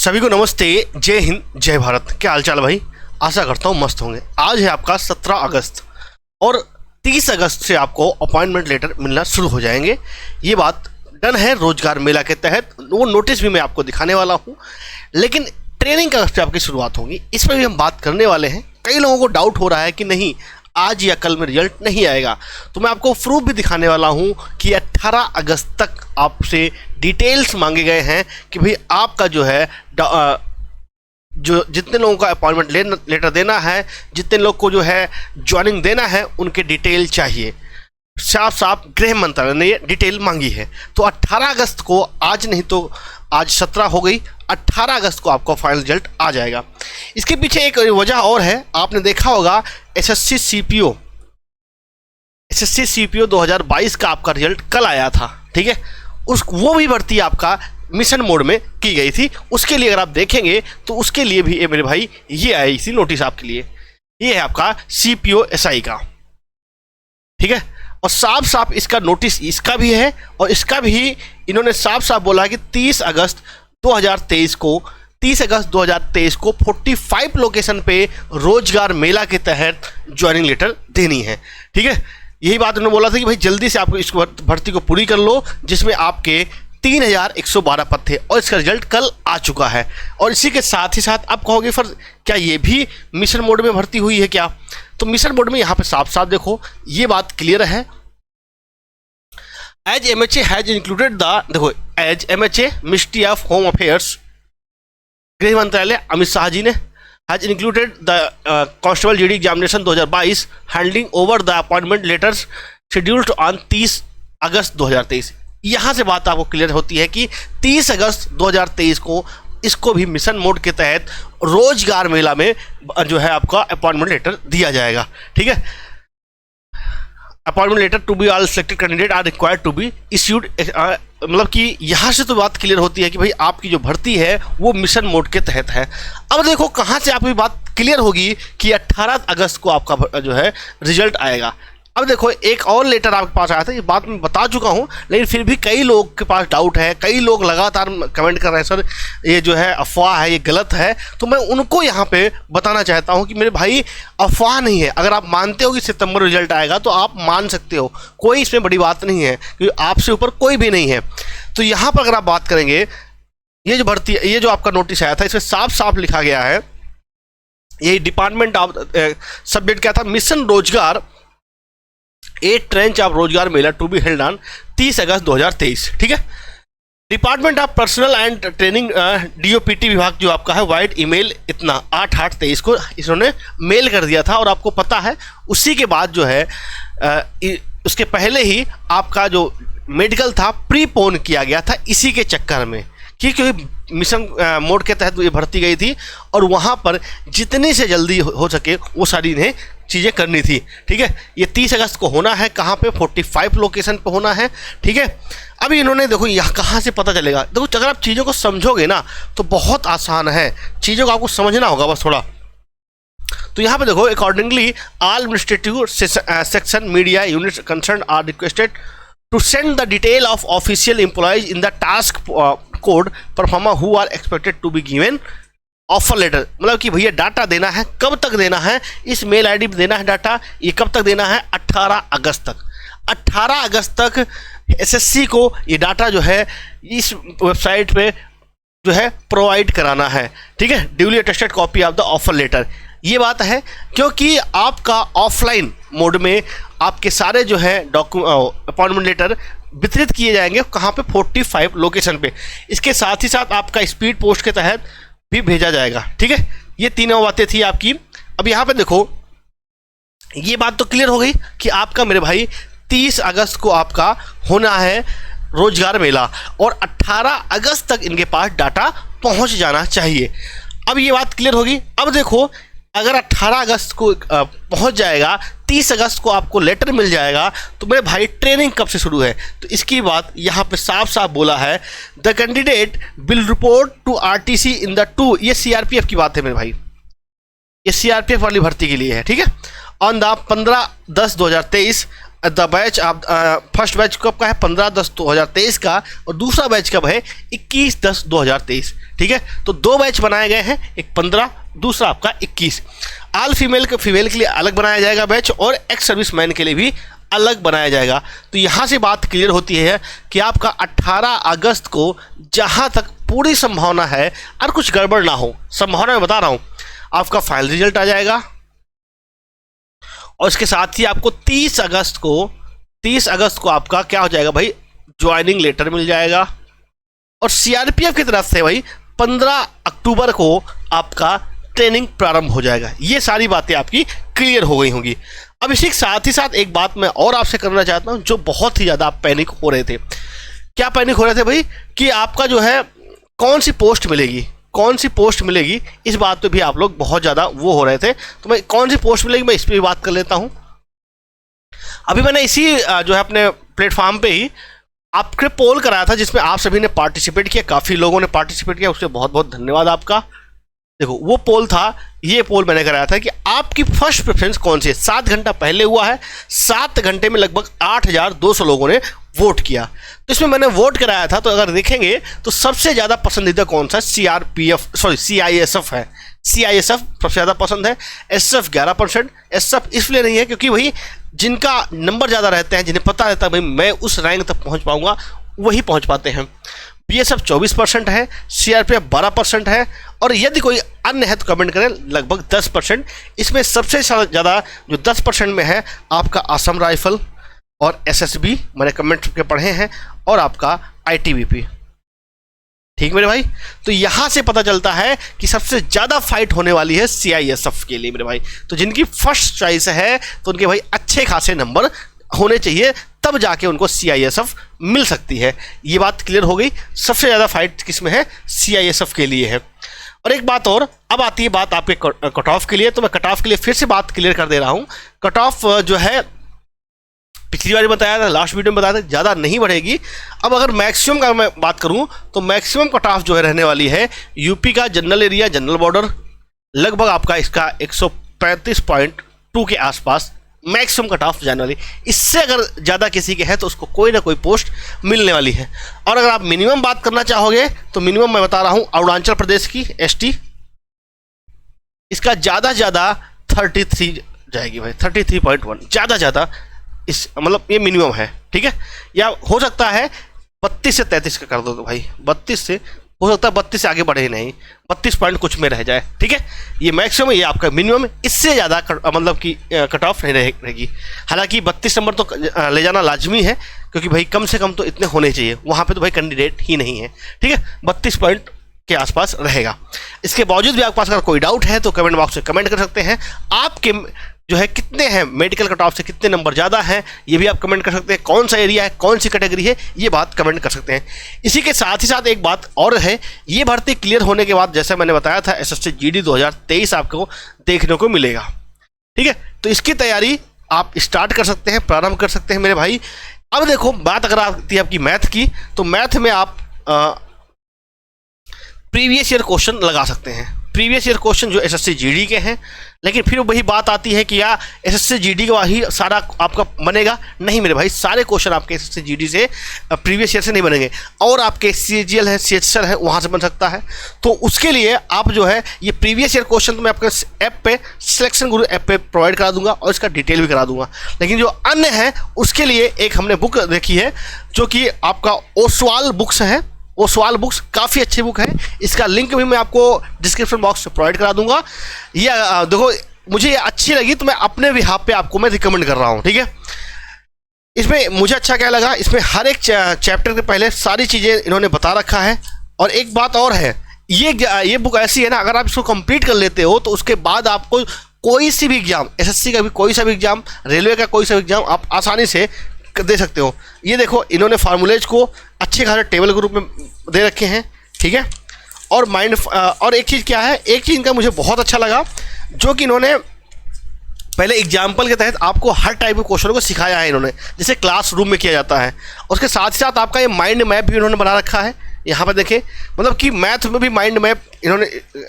सभी को नमस्ते, जय हिंद, जय भारत। क्या हाल चाल भाई? आशा करता हूँ मस्त होंगे। आज है आपका 17 अगस्त और 30 अगस्त से आपको अपॉइंटमेंट लेटर मिलना शुरू हो जाएंगे। ये बात डन है रोजगार मेला के तहत। वो नोटिस भी मैं आपको दिखाने वाला हूँ, लेकिन ट्रेनिंग का से आपकी शुरुआत होगी, इस पर भी हम बात करने वाले हैं। कई लोगों को डाउट हो रहा है कि नहीं आज या कल में रिजल्ट नहीं आएगा, तो मैं आपको प्रूफ भी दिखाने वाला हूं कि 18 अगस्त तक आपसे डिटेल्स मांगे गए हैं कि भाई आपका जो है जो जितने लोगों का अपॉइंटमेंट लेटर देना है, जितने लोग को जो है ज्वाइनिंग देना है, उनके डिटेल चाहिए। साफ साफ गृह मंत्रालय ने ये डिटेल मांगी है। तो 18 अगस्त को, आज नहीं तो आज 17 हो गई, 18 अगस्त को आपको फाइनल रिजल्ट आ जाएगा। इसके पीछे एक वजह और है। आपने देखा होगा एसएससी सीपीओ 2022 का आपका रिजल्ट कल आया था, ठीक है। वो भी भर्ती आपका मिशन मोड में की गई थी। उसके लिए अगर आप देखेंगे तो उसके लिए भी मेरे भाई ये आई थी नोटिस आपके लिए। ये है आपका सीपीओ एसआई का, ठीक है। और साफ साफ इसका नोटिस इसका भी है और इसका भी इन्होंने साफ साफ बोला है कि 30 अगस्त 2023 को 45 लोकेशन पे रोजगार मेला के तहत ज्वाइनिंग लेटर देनी है, ठीक है। यही बात उन्होंने बोला था कि भाई जल्दी से आप इस भर्ती को पूरी कर लो, जिसमें आपके 3112 पद थे और इसका रिजल्ट कल आ चुका है। और इसी के साथ ही साथ आप कहोगे फिर क्या ये भी मिशन मोड में भर्ती हुई है क्या? तो मिशन मोड में यहाँ पे साफ साफ देखो ये बात क्लियर है। एज MHA हैज इंक्लूडेड देखो as MHA ministry of home affairs, गृह मंत्रालय अमित शाह जी ने has included the constable GD examination 2022 handling over the appointment letters scheduled on 30 August 2023। यहाँ से बात आपको क्लियर होती है कि 30 अगस्त 2023 को इसको भी मिशन मोड के तहत रोजगार मेला में जो है आपका अपॉइंटमेंट लेटर दिया जाएगा, ठीक है। Appointment letter to be all selected candidate are required to be issued, मतलब कि यहाँ से तो बात क्लियर होती है कि भाई आपकी जो भर्ती है वो मिशन मोड के तहत है। अब देखो कहाँ से आपकी बात क्लियर होगी कि 18 अगस्त को आपका जो है रिजल्ट आएगा। अब देखो एक और लेटर आपके पास आया था, ये बात मैं बता चुका हूँ, लेकिन फिर भी कई लोग के पास डाउट है। कई लोग लगातार कमेंट कर रहे हैं सर ये जो है अफवाह है, ये गलत है। तो मैं उनको यहाँ पे बताना चाहता हूँ कि मेरे भाई अफवाह नहीं है। अगर आप मानते हो कि सितंबर रिजल्ट आएगा तो आप मान सकते हो, कोई इसमें बड़ी बात नहीं है, क्योंकि आपसे ऊपर कोई भी नहीं है। तो यहाँ पर अगर आप बात करेंगे, ये जो भर्ती, ये जो आपका नोटिस आया था, इसमें साफ साफ लिखा गया है, ये डिपार्टमेंट ऑफ सब्जेक्ट क्या था, मिशन रोजगार 8 ट्रेंच ऑफ रोजगार मेला to be held on 30 August 2023, ठीक है। Department of personal and training DOPT विभाग जो आपका है वाइड ईमेल इतना 8/8/23 को इन्होंने मेल कर दिया था। और आपको पता है उसी के बाद जो है उसके पहले ही आपका जो मेडिकल था प्रीपोन किया गया था इसी के चक्कर में, क्योंकि मिशन मोड के तहत ये भर्ती गई थी और वहाँ पर जितनी से जल्दी हो सके वो सारी इन्हें चीज़ें करनी थी, ठीक है। ये 30 अगस्त को होना है, कहाँ पे 45 लोकेशन पे होना है, ठीक है। अभी इन्होंने देखो यहाँ कहाँ से पता चलेगा, देखो अगर आप चीज़ों को समझोगे ना तो बहुत आसान है, चीज़ों को आपको समझना होगा बस थोड़ा। तो यहाँ पे देखो accordingly all administrative section media units concern are requested to send the detail of official employees in the task code performer who are expected to be given offer letter। मतलब कि भैया डाटा देना है, कब तक देना है, इस मेल आईडी पे देना है डाटा, ये कब तक देना है, 18 अगस्त तक। 18 अगस्त तक एसएससी को ये डाटा जो है इस वेबसाइट पे जो है प्रोवाइड कराना है, ठीक है। Duly attested copy of the offer letter, ये बात है, क्योंकि आपका ऑफलाइन मोड में आपके सारे जो है अपॉइंटमेंट लेटर वितरित किए जाएंगे, कहाँ पे 45 लोकेशन पे। इसके साथ ही साथ आपका स्पीड पोस्ट के तहत भी भेजा जाएगा, ठीक है। ये तीनों बातें थी आपकी। अब यहाँ पे देखो ये बात तो क्लियर हो गई कि आपका मेरे भाई 30 अगस्त को आपका होना है रोजगार मेला और 18 अगस्त तक इनके पास डाटा पहुँच जाना चाहिए। अब ये बात क्लियर होगी। अब देखो अगर 18 अगस्त को पहुंच जाएगा, 30 अगस्त को आपको लेटर मिल जाएगा, तो मेरे भाई ट्रेनिंग कब से शुरू है? तो इसकी बात यहाँ पे साफ साफ बोला है, the candidate will report to RTC in the 2, ये CRPF की बात है मेरे भाई, ये CRPF वाली भर्ती के लिए है, ठीक है। ऑन द 15/10/2023 द बैच आप फर्स्ट बैच कब का है 15/10/2023 का और दूसरा बैच कब है 21/10/2023, ठीक है। तो 2 बैच बनाए गए हैं, एक 15, दूसरा आपका 21। ऑल फीमेल के लिए अलग बनाया जाएगा बैच, और एक्स सर्विसमैन के लिए भी अलग बनाया जाएगा। तो यहाँ से बात क्लियर होती है कि आपका 18 अगस्त को जहाँ तक पूरी संभावना है, और कुछ गड़बड़ ना हो, संभावना मैं बता रहा हूँ, आपका फाइनल रिजल्ट आ जाएगा। और इसके साथ ही आपको 30 अगस्त को आपका क्या हो जाएगा भाई, ज्वाइनिंग लेटर मिल जाएगा। और सीआरपीएफ की तरफ से भाई 15 अक्टूबर को आपका ट्रेनिंग प्रारंभ हो जाएगा। ये सारी बातें आपकी क्लियर हो गई होंगी। अब इसी के साथ ही साथ एक बात मैं और आपसे करना चाहता हूं, जो बहुत ही ज़्यादा आप पैनिक हो रहे थे। क्या पैनिक हो रहे थे भाई, कि आपका जो है कौन सी पोस्ट मिलेगी, इस बात पे भी आप लोग बहुत ज़्यादा वो हो रहे थे। तो मैं कौन सी पोस्ट मिलेगी, मैं इस पर भी बात कर लेता हूँ। अभी मैंने इसी जो है अपने प्लेटफॉर्म पे ही आपके पोल कराया था, जिसमें आप सभी ने पार्टिसिपेट किया, काफ़ी लोगों ने पार्टिसिपेट किया, उसके बहुत बहुत धन्यवाद आपका। देखो वो पोल था, ये पोल मैंने कराया था कि आपकी फर्स्ट प्रेफरेंस कौन सी है। 7 घंटा पहले हुआ है, 7 घंटे में लगभग 8200 लोगों ने वोट किया। तो इसमें मैंने वोट कराया था, तो अगर देखेंगे तो सबसे ज़्यादा पसंदीदा कौन सा CISF है। CISF सबसे ज़्यादा पसंद है, SF 11%। SF इसलिए नहीं है क्योंकि वही जिनका नंबर ज़्यादा रहते हैं, जिन्हें पता रहता है भाई मैं उस रैंक तक पहुँच पाऊँगा, वही पहुँच पाते हैं। BSF 24% है, CRPF 12% है, और यदि कोई अन्य है तो कमेंट करें, लगभग 10%। इसमें सबसे ज़्यादा जो 10% में है आपका असम राइफल और SSB, मैंने कमेंट के पढ़े हैं, और आपका ITBP। ठीक मेरे भाई, तो यहाँ से पता चलता है कि सबसे ज़्यादा फाइट होने वाली है CISF के लिए मेरे भाई। तो जिनकी फर्स्ट चॉइस है तो उनके भाई अच्छे खासे नंबर होने चाहिए, तब जाके उनको CISF मिल सकती है। ये बात क्लियर हो गई। सबसे ज़्यादा फाइट किस में है, CISF के लिए है। और एक बात और, अब आती है बात आपके कट ऑफ के लिए। तो मैं कट ऑफ के लिए फिर से बात क्लियर कर दे रहा हूँ। कट ऑफ जो है पिछली बार बताया था, लास्ट वीडियो में बताया था, ज़्यादा नहीं बढ़ेगी। अब अगर मैक्सिमम का मैं बात करूँ तो मैक्सिमम कट ऑफ जो है रहने वाली है यूपी का जनरल एरिया, जनरल बॉर्डर, लगभग आपका इसका 135.2 के आसपास मैक्सिमम कट ऑफ जाने वाली। इससे अगर ज़्यादा किसी के है तो उसको कोई ना कोई पोस्ट मिलने वाली है। और अगर आप मिनिमम बात करना चाहोगे तो मिनिमम मैं बता रहा हूँ अरुणाचल प्रदेश की ST, इसका ज़्यादा ज़्यादा 33 जाएगी भाई, 33.1 ज़्यादा इस मतलब ये मिनिमम है। ठीक है, या हो सकता है 32 से 33 का कर दो तो भाई 32 से हो सकता है, 32 से आगे बढ़े ही नहीं, 32 पॉइंट कुछ में रह जाए। ठीक है, ये मैक्सिमम, ये आपका मिनिमम, इससे ज़्यादा मतलब कि कट ऑफ नहीं रहेगी। हालांकि 32 नंबर तो ले जाना लाजमी है, क्योंकि भाई कम से कम तो इतने होने चाहिए, वहाँ पे तो भाई कैंडिडेट ही नहीं है। ठीक है, 32 पॉइंट के आसपास रहेगा। इसके बावजूद भी आपके पास अगर कोई डाउट है तो कमेंट बॉक्स में कमेंट कर सकते हैं। आपके जो है कितने हैं मेडिकल कट ऑफ से, कितने नंबर ज़्यादा हैं, ये भी आप कमेंट कर सकते हैं। कौन सा एरिया है, कौन सी कैटेगरी है, ये बात कमेंट कर सकते हैं। इसी के साथ ही साथ एक बात और है, ये भर्ती क्लियर होने के बाद जैसे मैंने बताया था SSC GD 2023 आपको देखने को मिलेगा। ठीक है, तो इसकी तैयारी आप स्टार्ट कर सकते हैं, प्रारंभ कर सकते हैं मेरे भाई। अब देखो बात अगर आती है आपकी मैथ की, तो मैथ में आप प्रीवियस ईयर क्वेश्चन लगा सकते हैं। प्रीवियस ईयर क्वेश्चन जो SSC GD के हैं, लेकिन फिर वही बात आती है कि या SSC GD का ही सारा आपका बनेगा, नहीं मेरे भाई, सारे क्वेश्चन आपके SSC GD से प्रीवियस ईयर से नहीं बनेंगे। और आपके CGL है, CHSL है, वहाँ से बन सकता है। तो उसके लिए आप जो है ये प्रीवियस ईयर क्वेश्चन तो मैं आपके ऐप पे, सिलेक्शन गुरु ऐप पे प्रोवाइड करा दूंगा, और इसका डिटेल भी करा दूंगा। लेकिन जो अन्य है उसके लिए एक हमने बुक देखी है, जो कि आपका ओसवाल बुक्स है। ओसवाल बुक्स काफ़ी अच्छी बुक है, इसका लिंक भी मैं आपको डिस्क्रिप्शन बॉक्स में प्रोवाइड करा दूंगा। ये देखो, मुझे ये अच्छी लगी तो मैं अपने बिहाफ पे आपको मैं रिकमेंड कर रहा हूँ। ठीक है, इसमें मुझे अच्छा क्या लगा, इसमें हर एक चैप्टर के पहले सारी चीज़ें इन्होंने बता रखा है। और एक बात और है, ये बुक ऐसी है ना, अगर आप इसको कंप्लीट कर लेते हो तो उसके बाद आपको कोई सी भी एग्जाम, SSC का भी कोई सा भी एग्जाम, रेलवे का कोई सा भी एग्जाम आप आसानी से दे सकते हो। ये देखो, इन्होंने फार्मूलेज को अच्छे खासे टेबल के रूप में दे रखे हैं। ठीक है, और और एक चीज़ क्या है, एक चीज़ इनका मुझे बहुत अच्छा लगा, जो कि इन्होंने पहले एग्जाम्पल के तहत आपको हर टाइप के क्वेश्चनों को सिखाया है इन्होंने, जैसे क्लासरूम में किया जाता है। उसके साथ ही साथ आपका ये माइंड मैप भी इन्होंने बना रखा है। यहाँ पर देखें, मतलब कि मैथ में भी माइंड मैप इन्होंने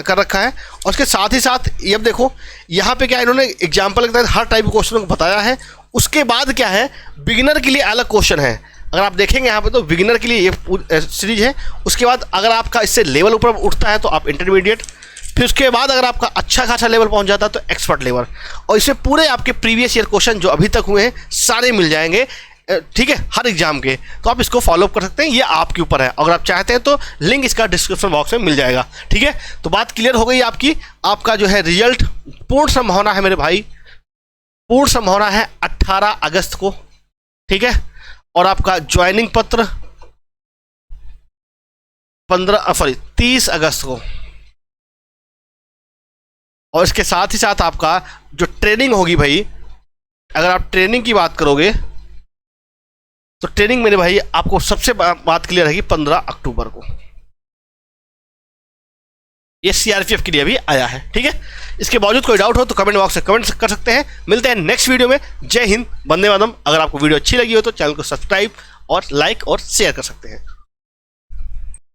कर रखा है। और उसके साथ ही साथ ये अब देखो, यहाँ पे क्या इन्होंने एग्जाम्पल के तहत हर टाइप के क्वेश्चनों को बताया है। उसके बाद क्या है, बिगिनर के लिए अलग क्वेश्चन है, अगर आप देखेंगे यहाँ पे तो बिगिनर के लिए ये सीरीज है। उसके बाद अगर आपका इससे लेवल ऊपर उठता है तो आप इंटरमीडिएट, फिर उसके बाद अगर आपका अच्छा खासा लेवल पहुंच जाता है तो एक्सपर्ट लेवल, और इसमें पूरे आपके प्रीवियस ईयर क्वेश्चन जो अभी तक हुए हैं सारे मिल जाएंगे, ठीक है, हर एग्जाम के। तो आप इसको फॉलो अप कर सकते हैं, ये आपके ऊपर है। अगर आप चाहते हैं तो लिंक इसका डिस्क्रिप्शन बॉक्स में मिल जाएगा, ठीक है। तो बात क्लियर हो गई आपकी। आपका जो है रिजल्ट पूर्ण संभावना है मेरे भाई, पूर्ण संभावना है 18 अगस्त को, ठीक है। और आपका ज्वाइनिंग पत्र 30 अगस्त को। और इसके साथ ही साथ आपका जो ट्रेनिंग होगी भाई, अगर आप ट्रेनिंग की बात करोगे तो ट्रेनिंग मेरे भाई आपको सबसे बात क्लियर रहेगी 15 अक्टूबर को। ये सीआरपीएफ के लिए भी आया है, ठीक है। इसके बावजूद कोई डाउट हो तो कमेंट बॉक्स में कमेंट कर सकते हैं। मिलते हैं नेक्स्ट वीडियो में। जय हिंद, वंदे मातरम। अगर आपको वीडियो अच्छी लगी हो तो चैनल को सब्सक्राइब और लाइक और शेयर कर सकते हैं।